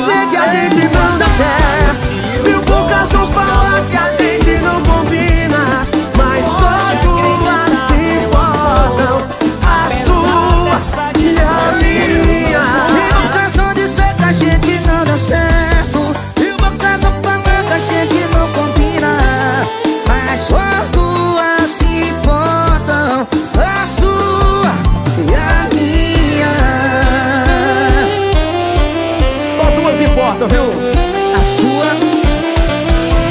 dizer que a gente não dá certo. Mil bocas vão falar que a gente não combina, mas só duas se importam, a sua e a minha. Gente, cansou de ser que a gente não dá certo. Mil bocas vão falar que a gente não combina, mas só duas se importam, a sua e a minha. Só duas importam, viu? A sua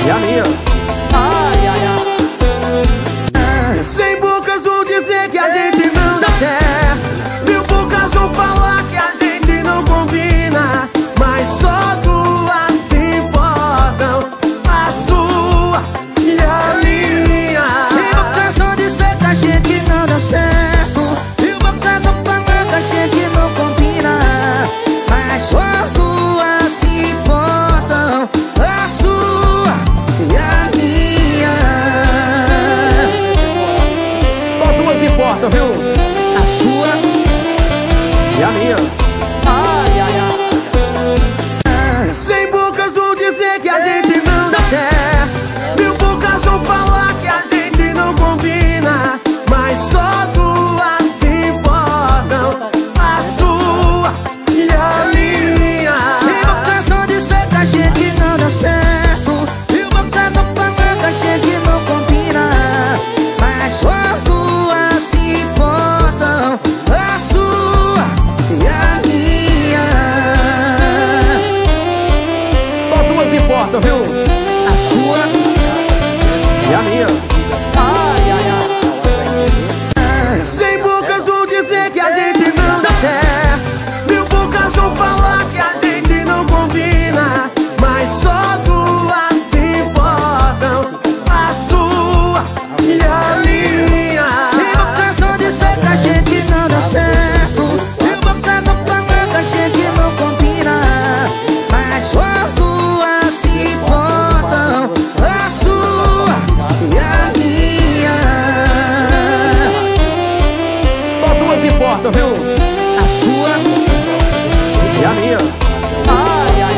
E a minha. ai, ai, ai. Cem bocas vão dizer que a gente não dá certo. Mil bocas vão falar que a gente não combina, mas só duas se importam, a sua e a minha. Mil bocas de ser que a gente não dá certo. Mil bocas vão falar que a gente não combina, mas só duas se importam, a sua e a minha. Só duas importam, viu? A sua E a minha. ai, ai, ai. Cem bocas vão dizer que a gente não dá certo. Mil bocas vão falar que a gente não combina, mas só duas se importam, a sua e a minha. Mil bocas de ser que a gente não dá certo. Mil bocas vão falar que a gente não combina, mas só duas se importam, a sua e a minha. Só duas importam, viu? A sua E a minha. ai, ai, ai. Cem bocas vão dizer que a gente não dá certo. Mil bocas vão falar que a gente não combina, mas só duas se importam, a sua e a minha. Mil bocas de ser que a gente não dá certo. Mil bocas vão falar que a gente não combina, mas só duas se importam, a sua e a minha. Só duas importam, viu? A sua E a minha. ai, ai,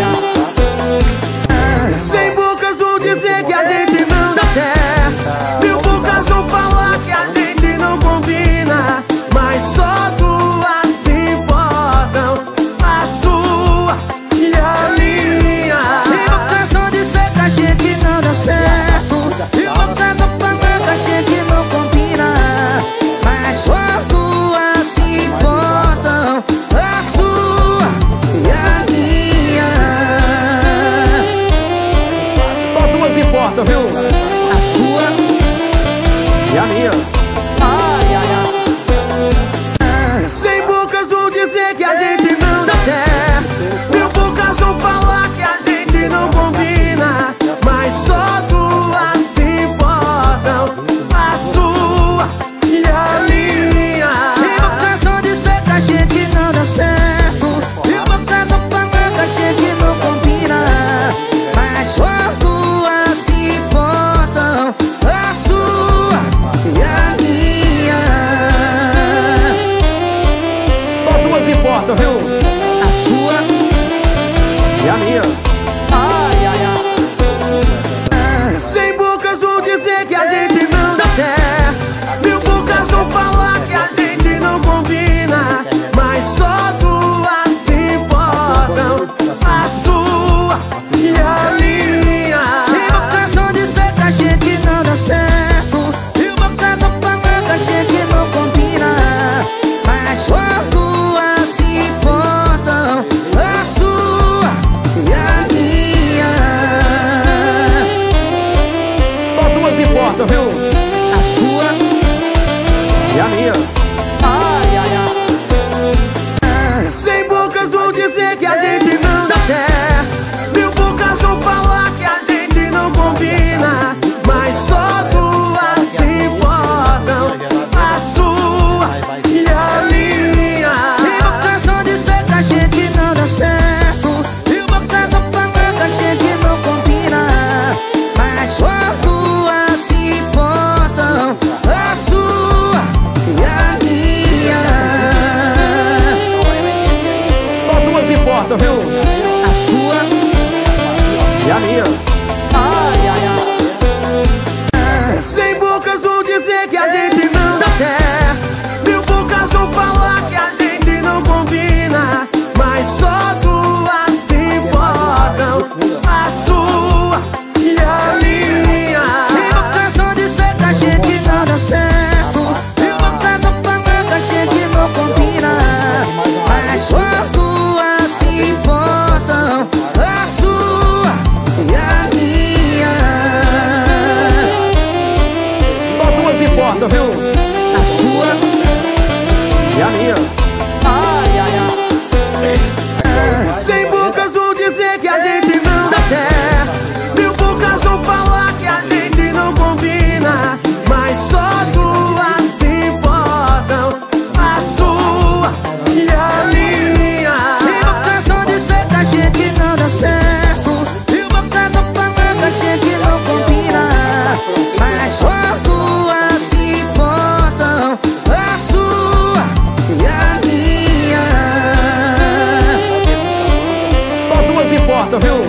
ai. Cem bocas vão dizer que a gente não dá certo. Mil bocas vão falar que a gente não combina, mas só duas se importam, a sua e a minha. Mil bocas de ser que a gente não dá certo. Mil bocas vão falar que a gente não combina, mas só duas se importam, a sua e a minha. Só duas importam, viu? A sua E a minha. ai, ai, ai. Cem bocas vão dizer que a gente não dá certo. Mil bocas vão falar que a gente não combina, mas só duas se importam, a sua e a minha. Mil bocas de ser que a gente não dá certo. Mil bocas vão falar que a gente não combina, mas só duas se importam, a sua e a minha. Só duas importam, viu? A sua E a minha. ai, ai, ai. Cem bocas vão dizer que a gente não dá certo. Mil bocas vão falar que a gente não combina, mas só duas se importam, a sua e a minha. Mil bocas de ser que a gente não dá certo. Mil bocas vão falar que a gente não combina, mas só duas se importam, a sua e a minha. Só duas importam, viu? A sua E a minha. ai, ai, ai. Cem bocas vão dizer que a gente não dá certo. Mil bocas vão falar que a gente não combina, mas só duas se importam, a sua e a minha. Mil bocas de ser que a gente não dá certo. Mil bocas vão falar que a gente não combina, mas só duas se importam, a sua e a minha. Só duas importam, viu? A sua E a minha? Ai, ai, ai. Sem bocas vão dizer que a gente não dá certo, mil bocas vão falar que a gente não combina, mas só duas se importam, a sua e a minha. Sem bocas vão dizer que a gente não dá certo, mil bocas vão falar que a gente não combina, mas só duas se importam, a sua e a minha. Só duas importam, viu? A sua E a minha? ai, ai, ai. Sem bocas vão dizer que a gente não dá certo, mil bocas vão falar que a gente não combina, mas só duas se importam, a sua e a minha. Sem bocas vão dizer que a gente não dá certo, mil bocas vão falar que a gente não combina, mas só duas se importam, a sua e a minha. Só duas importam, viu?